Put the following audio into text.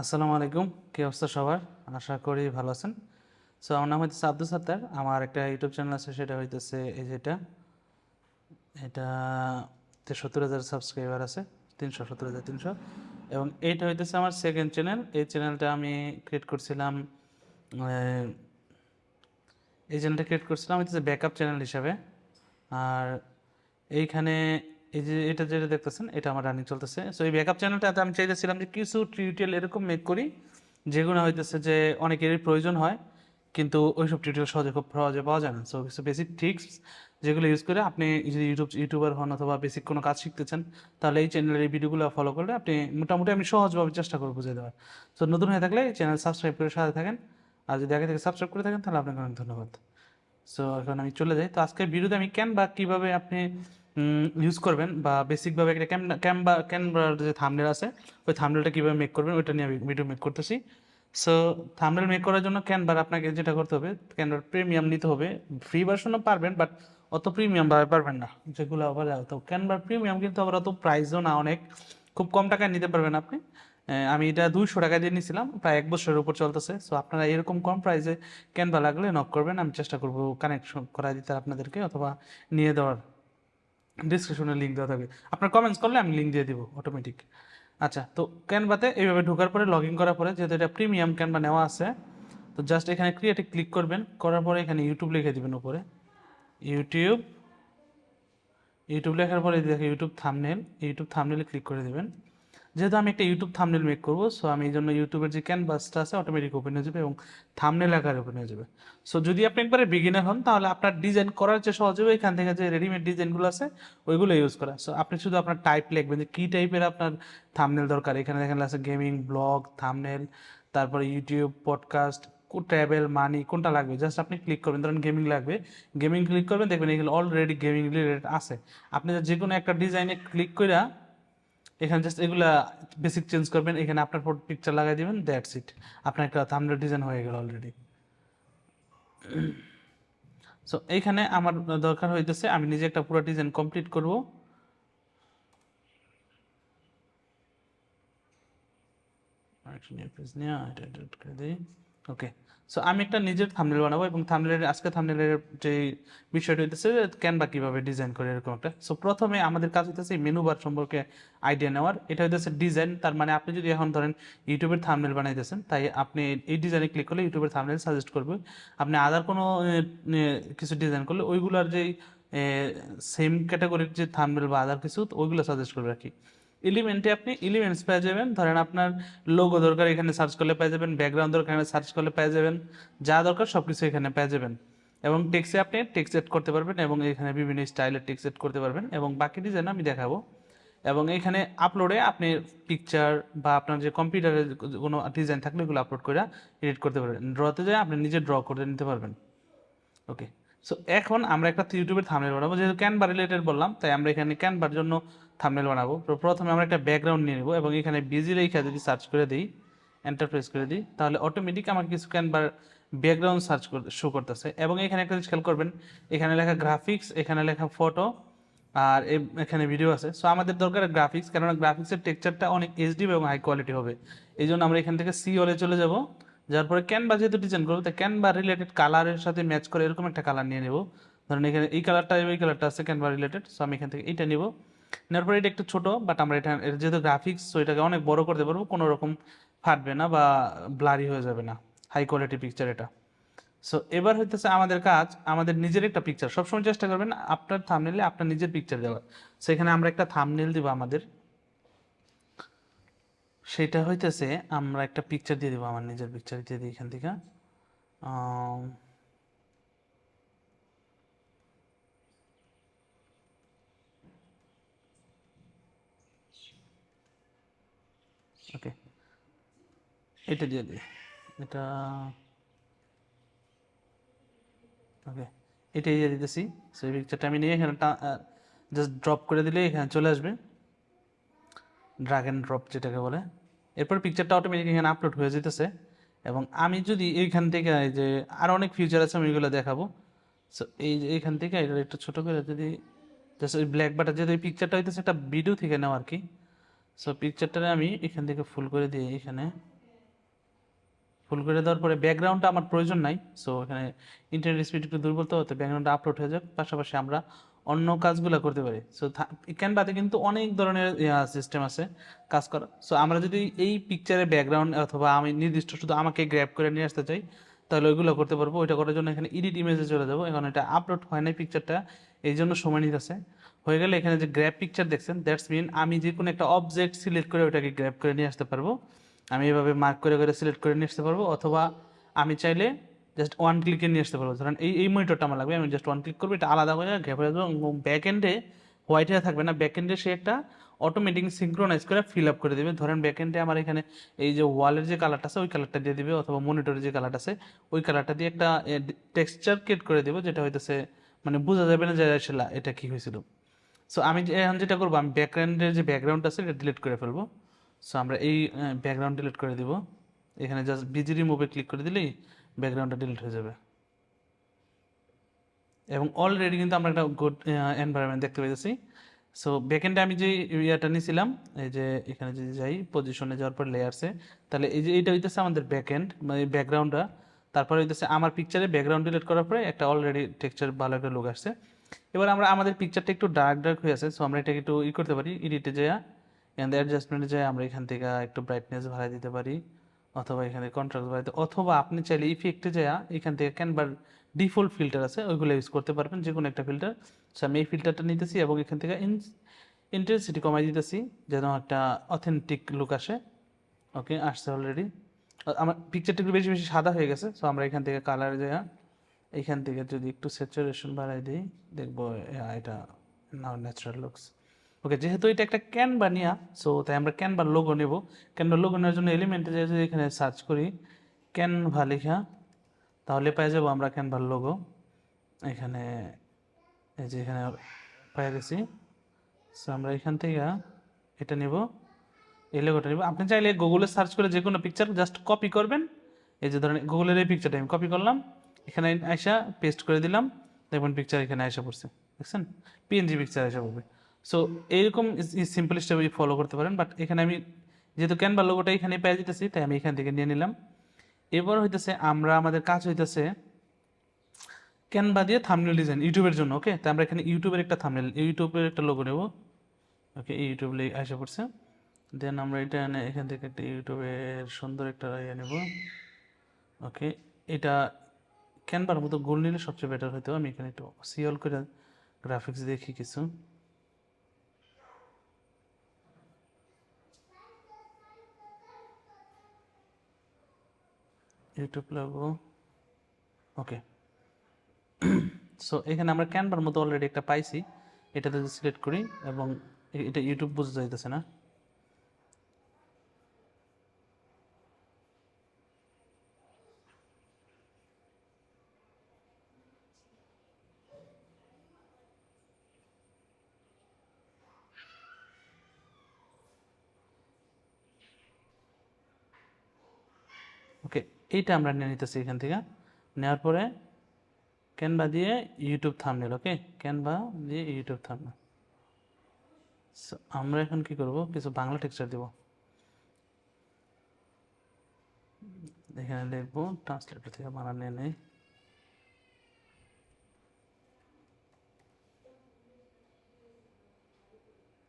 আসসালামু আলাইকুম, কী অবস্থা সবার? আশা করি ভালো আছেন। সো আমার নাম হইতেছে আব্দুল সাত্তার। আমার একটা ইউটিউব চ্যানেল আছে, সেটা হইতেছে এই যেটা, এটা ৭৩,০০০ সাবস্ক্রাইবার আছে, ৩৭০,৩০০। এবং এইটা হইতেছে আমার সেকেন্ড চ্যানেল। এই চ্যানেলটা আমি ক্রিয়েট করছিলাম, এই চ্যানেলটা ক্রিয়েট করছিলাম হইতেছে ব্যাকআপ চ্যানেল হিসাবে। আর এইখানে এই যে এটা যেটা দেখতেছেন, এটা আমার রানিং চলতেছে। সো এই ব্যাকআপ চ্যানেলটাতে আমি চাইতেছিলাম যে কিছু টিউটোরিয়াল এরকম মেক করি যেগুলো হইতেছে যে অনেকেরই প্রয়োজন হয়, কিন্তু ওইসব টিউটোরিয়াল খুব সহজে পাওয়া যায় না। সো কিছু বেসিক ট্রিক্স যেগুলো ইউজ করে আপনি যদি ইউটিউবার হন অথবা বেসিক কোনো কাজ শিখতে চান, তাহলে এই চ্যানেলের এই ভিডিওগুলো ফলো করলে আপনি মোটামুটি আমি সহজভাবে চেষ্টা করবো বুঝে দেওয়ার। সো নতুন হয়ে থাকলে চ্যানেল সাবস্ক্রাইব করে সাথে থাকেন, আর যদি আগে থেকে সাবস্ক্রাইব করে থাকেন তাহলে আপনাকে অনেক ধন্যবাদ। সো এখন আমি চলে যাই। তো আজকের ভিডিওতে আমি ক্যানভা কীভাবে আপনি ইউজ করবেন, বা বেসিকভাবে একটা ক্যানভার যে থাম্বনেল আছে, ওই থাম্বনেলটা কীভাবে মেক করবেন ওইটা নিয়ে আমি ভিডিও মেক করতেছি। সো থাম্বনেল মেক করার জন্য ক্যানভার আপনাকে যেটা করতে হবে, ক্যানভার প্রিমিয়াম নিতে হবে। ফ্রি ভার্সনও পারবেন, বাট অত প্রিমিয়ামভাবে পারবেন না, যেগুলো আবার তো ক্যানভার প্রিমিয়াম কিন্তু আবার অত প্রাইসও না, অনেক খুব কম টাকায় নিতে পারবেন আপনি। আমি এটা 200 টাকা দিয়ে নিয়েছিলাম, প্রায় 1 বছরের উপর চলতেছে। সো আপনারা এরকম কম প্রাইসে ক্যানভা লাগলে নক করবেন, আমি চেষ্টা করবো কানেকশন করা দিতে আপনাদেরকে, অথবা নিয়ে দেওয়ার। ডিসক্রিপশনে লিঙ্ক দেওয়া থাকবে, আপনার কমেন্টস করলে আমি লিঙ্ক দিয়ে দিব অটোমেটিক। আচ্ছা, তো ক্যানভাতে এইভাবে ঢোকার পরে, লগ ইন করার পরে, যেহেতু এটা প্রিমিয়াম ক্যানভা নেওয়া আছে, তো জাস্ট এখানে ক্রিয়েটে ক্লিক করবেন। করার পরে এখানে ইউটিউব লিখে দিবেন উপরে, ইউটিউব। ইউটিউব লেখার পরে দেখে ইউটিউব থাম্বনেল, ইউটিউব থাম্বনেলে ক্লিক করে দেবেন। যেহেতু আমি একটা ইউটিউব থাম্বনেল মেক করবো, সো আমি এই জন্য ইউটিউবের যে ক্যানভাসটা আছে অটোমেটিক ওপেন হয়ে যাবে এবং থাম্বনেল আকারে ওপেন হয়ে যাবে। সো যদি আপনি একবারে বিগিনার হন, তাহলে আপনার ডিজাইন করার যে সহজ হবে, এখান থেকে যে রেডিমেড ডিজাইনগুলো আছে ওইগুলো ইউজ করা। সো আপনি শুধু আপনার টাইপ লিখবেন যে কী টাইপের আপনার থাম্বনেল দরকার। এখানে দেখেন আছে গেমিং, ব্লগ, থাম্বনেল, তারপরে ইউটিউব, পডকাস্ট, ট্রাভেল, মানি, কোনটা লাগবে জাস্ট আপনি ক্লিক করবেন। ধরেন গেমিং লাগবে, গেমিং ক্লিক করবেন, দেখবেন এগুলো অলরেডি গেমিং রিলেটেড আছে। আপনি যে কোনো একটা ডিজাইনে ক্লিক করে এখানে জাস্ট এগুলা বেসিক চেঞ্জ করবেন, এখানে আপনার পিকচার লাগাই দিবেন, দ্যাটস ইট। আপনার একটা থাম্বনেল ডিজাইন হয়ে গেল অলরেডি। সো এইখানে আমার দরকার হইতেছে আমি নিজে একটা পুরো ডিজাইন কমপ্লিট করব। ওকে, সো আমি একটা নিজের থাম্বনেল বানাবো, এবং থাম্বনেলের আজকে থাম্বনেলের যে বিষয়টা হইতেছে ক্যানভা কীভাবে ডিজাইন করে এরকম একটা। সো প্রথমে আমাদের কাজ হইতেছে মেনু বার সম্পর্কে আইডিয়া নেওয়ার। এটা হইতেছে ডিজাইন, তার মানে আপনি যদি এখন ধরেন ইউটিউবের থাম্বনেল বানাইতেছেন, তাই আপনি এই ডিজাইনে ক্লিক করলে ইউটিউবের থাম্বনেল সাজেস্ট করবে। আপনি আদার কোনো কিছু ডিজাইন করলে ওইগুলোর যেই সেম ক্যাটাগরির যে থাম্বনেল বা আদার কিছু, ওইগুলো সাজেস্ট করবে আর কি। এলিমেন্টে আপনি এলিমেন্টস পেয়ে যাবেন। ধরেন আপনার লোগো দরকার, এখানে সার্চ করলে পেয়ে যাবেন। ব্যাকগ্রাউন্ড দরকার, এখানে সার্চ করলে পেয়ে যাবেন। যা দরকার সব কিছু এখানে পেয়ে যাবেন। এবং টেক্সটে আপনি টেক্সট এড করতে পারবেন, এবং এখানে বিভিন্ন স্টাইলের টেক্সট এড করতে পারবেন, এবং বাকি ডিজাইন আমি দেখাবো। এবং এখানে আপলোডে আপনি পিকচার বা আপনার যে কম্পিউটারে কোনো ডিজাইন থাকলে ওগুলো আপলোড করে এডিট করতে পারবেন। ড্রতে যায় আপনি নিজে ড্র করে নিতে পারবেন। ওকে, সো এখন আমরা একটা ইউটিউবের থাম্বনেল বানাবো। যেহেতু ক্যানভা রিলেটেড বললাম, তাই আমরা এখানে ক্যানভার জন্য থাম্বনেল বানাবো। তো প্রথমে আমরা একটা ব্যাকগ্রাউন্ড নিয়ে নেব, এবং এখানে বিজি রেখা যদি সার্চ করে দিই, এন্টার প্রেস করে দিই, তাহলে অটোমেটিক আমাকে কিছু ক্যানভার ব্যাকগ্রাউন্ড সার্চ শো করতেছে। এবং এখানে একটা জিনিস খেয়াল করবেন, এখানে লেখা গ্রাফিক্স, এখানে লেখা ফটো, আর এখানে ভিডিও আছে। সো আমাদের দরকার গ্রাফিক্স, কেননা গ্রাফিক্সের টেক্সচারটা অনেক এইচডি এবং হাই কোয়ালিটি হবে। এই জন্য আমরা এখান থেকে সি অলে চলে যাব। যার পরে ক্যানভা যেহেতু ডিজাইন করবো, তাই ক্যানভা রিলেটেড কালারের সাথে ম্যাচ করে এরকম একটা কালার নিয়ে নেব। ধরেন এখানে এই কালারটা, এই কালারটা আছে ক্যানভা রিলেটেড, সো আমি এখান থেকে এইটা নিব। নেওয়ার পরে এটা একটু ছোট, বাট আমরা এটা যেহেতু গ্রাফিক্স, সো এটাকে অনেক বড় করতে পারবো, কোনো রকম ফাটবে না বা ব্লারি হয়ে যাবে না, হাই কোয়ালিটি পিকচার এটা। সো এবার হইতেছে আমাদের কাজ, আমাদের নিজের একটা পিকচার সবসময় চেষ্টা করবেন আপনার থাম্বনেলে আপনার নিজের পিকচার দেওয়ার। সেখানে আমরা একটা থাম্বনেল দিব আমাদের, সেটা হইতেছে আমরা একটা পিকচার দিয়ে দেবো, আমার নিজের পিকচার দিয়ে দিই এখান থেকে। ওকে, এটা দিয়ে দিই, এটা ওকে, এটাই দিয়ে দিতেছি। সেই পিকচারটা আমি নিয়ে এখানে জাস্ট ড্রপ করে দিলে এখানে চলে আসবে, ড্রাগ অ্যান্ড ড্রপ যেটাকে বলে। এরপর পিকচারটা অটোমেটিক এখানে আপলোড হয়ে যেতেছে। এবং আমি যদি এইখান থেকে এই যে আরও অনেক ফিচার আছে, আমি এগুলো দেখাবো। সো এই যে এইখান থেকে এটা একটু ছোটো করে যদি জাস্ট ওই ব্ল্যাক বাটা, যেহেতু এই পিকচারটা হইতেছে একটা ভিডিও থেকে নেওয়া আর কি। সো পিকচারটা আমি এখান থেকে ফুল করে দিই এখানে, ফুল করে দেওয়ার পরে ব্যাকগ্রাউন্ডটা আমার প্রয়োজন নাই, সো এখানে ইন্টারনেট স্পিড একটু দুর্বল তো ব্যাকগ্রাউন্ডটা আপলোড হয়ে যাক, পাশাপাশি আমরা অন্য কাজগুলো করতে পারি। সো ক্যানভাতে কিন্তু অনেক ধরনের সিস্টেম আছে কাজ করা। সো আমরা যদি এই পিকচারের ব্যাকগ্রাউন্ড অথবা আমি নির্দিষ্ট শুধু আমাকে গ্র্যাব করে নিয়ে আসতে চাই, তাহলে ওইগুলো করতে পারবো। ওইটা করার জন্য এখানে এডিট ইমেজে চলে যাবো। এখন এটা আপলোড হয় নাই পিকচারটা, এই জন্য সময় নিতেছে। হয়ে গেলে এখানে যে গ্র্যাব পিকচার দেখছেন, দ্যাটস মিন আমি যে কোনো একটা অবজেক্ট সিলেক্ট করে ওটাকে গ্র্যাব করে নিয়ে আসতে পারবো। আমি এভাবে মার্ক করে করে সিলেক্ট করে নিয়ে আসতে পারবো, অথবা আমি চাইলে জাস্ট ওয়ান ক্লিকে নিয়ে আসতে পারবো। ধরেন এই মনিটরটা আমার লাগবে, আমি জাস্ট ওয়ান ক্লিক করবো, এটা আলাদা হয়ে গ্র্যাব হয়ে যাবে। ব্যাক এন্ডে হোয়াইট হয়ে থাকবে না, ব্যাক এন্ডে সে একটা অটোমেটিক সিঙ্ক্রোনাইজ করে ফিল আপ করে দেবে। ধরেন ব্যাক এন্ডে আমার এখানে এই যে ওয়ালের যে কালারটা আছে ওই কালারটা দিয়ে দিবে, অথবা মনিটরের যে কালারটা আছে ওই কালারটা দিয়ে একটা টেক্সচার ক্রিয়েট করে দেবো, যেটা হইতেছে মানে বোঝা যাবে না যে আসলে এটা কি হয়েছিল। সো আমি এখন যেটা করবো, আমি ব্যাকগ্রাউন্ডের যে ব্যাকগ্রাউন্ড আছে এটা ডিলিট করে ফেলবো। সো আমরা এই ব্যাকগ্রাউন্ড ডিলিট করে দিব। এখানে জাস্ট বিজি রিমুভে ক্লিক করে দিলেই ব্যাকগ্রাউন্ডটা ডিলিট হয়ে যাবে। এবং অলরেডি কিন্তু আমরা একটা গুড এনভায়রনমেন্ট দেখতে পেয়েছি। সো ব্যাকএন্ডে আমি যে ইয়াটা নিয়েছিলাম, এই যে এখানে যদি যাই পজিশনে যাওয়ার পর লেয়ারসে, তাহলে এই যে এইটা হইতেছে আমাদের ব্যাকএন্ড মানে ব্যাকগ্রাউন্ডটা। তারপরে হইতেছে আমার পিকচারে ব্যাকগ্রাউন্ড ডিলিট করার পরে একটা অলরেডি টেক্সচার ভালো একটা লুক আসছে। এবার আমরা আমাদের পিকচারটা একটু ডার্ক হয়ে আছে, সো আমরা এটাকে একটু করতে পারি, এডিটে যাই এখান থেকে অ্যাডজাস্টমেন্টে যাই আমরা এখান থেকে একটু ব্রাইটনেস বাড়াই দিতে পারি, অথবা এখানে কন্ট্রাস্ট বাড়াইতে, অথবা আপনি চাইলে ইফেক্টে যাই এখান থেকে ক্যানভার ডিফল্ট ফিল্টার আছে ওইগুলো ইউজ করতে পারবেন, যে কোনো একটা ফিল্টার। সো আমি এই ফিল্টারটা নিতেছি এবং এখান থেকে ইন্টেন্সিটি কমাই দিতেছি যেন একটা অথেন্টিক লুক আসে। ওকে, আসছে অলরেডি। আমার পিকচারটা একটু বেশি বেশি সাদা হয়ে গেছে, সো আমরা এখান থেকে কালার যাই, এইখান থেকে যদি একটু স্যাচুরেশন বাড়াই দিই দেখবো এটা নাও ন্যাচারাল লুকস। ওকে, যেহেতু এটা একটা ক্যানভা নিয়া, সো তাই আমরা ক্যানভার লোগো নেব। ক্যানভার লোগো নেওয়ার জন্য এলিমেন্টে যে যদি এখানে সার্চ করি ক্যানভা লেখা, তাহলে পেয়ে যাবো আমরা ক্যানভার লোগো। এখানে এই যে এখানে পেয়ে গেছি। সো আমরা এখান থেকে এটা নেব, এই লোগোটা নেব। আপনি চাইলে গুগলে সার্চ করে যে কোনো পিকচার জাস্ট কপি করবেন। এই যে ধরেন গুগলের এই পিকচারটা আমি কপি করলাম, এখানে আইসা পেস্ট করে দিলাম, দেখবেন পিকচার এখানে আইসা পড়ছে, দেখছেন পিএনজি পিকচার আইসা পড়বে। সো এইরকম সিম্পল স্টেপ ফলো করতে পারেন। বাট এখানে আমি যেহেতু ক্যানভা লোগোটা এখানে পেয়ে যেতেছি, তাই আমি এখান থেকে নিয়ে নিলাম। এবার হইতেছে আমরা আমাদের কাজ হইতেছে ক্যানভা দিয়ে থাম্বনেল ডিজাইন ইউটিউবের জন্য। ওকে, তাই আমরা এখানে ইউটিউবের একটা থাম্বনেল, ইউটিউবের একটা লোগো নেব। ওকে, ইউটিউব আইসা পড়ছে। দেন আমরা এটা এখান থেকে একটা ইউটিউবের সুন্দর একটা ইয়ে নেব। ওকে, এটা ক্যানভার মতো গোল নিলে সবচেয়ে বেটার হতো। আমি এখানে একটু সিওল করে গ্রাফিক্স দেখি কিছু। YouTube logo. ওকে, সো এখানে আমরা ক্যানভার মতো অলরেডি একটা পাইছি, এটাতে সিলেক্ট করি এবং এটা ইউটিউব বোঝা যাইতেছে না। ওকে, এইটা আমরা নিয়ে নিতেছি এখান থেকে। নেওয়ার পরে ক্যানভা দিয়ে ইউটিউব থাম্বনেল। ওকে, ক্যানভা দিয়ে ইউটিউব থাম্বনেল। সো আমরা এখন কি করব, কিছু বাংলা টেক্সচার দেব। এখানে লিখবো ট্রান্সলেটর থেকে বানান নিয়ে নেই।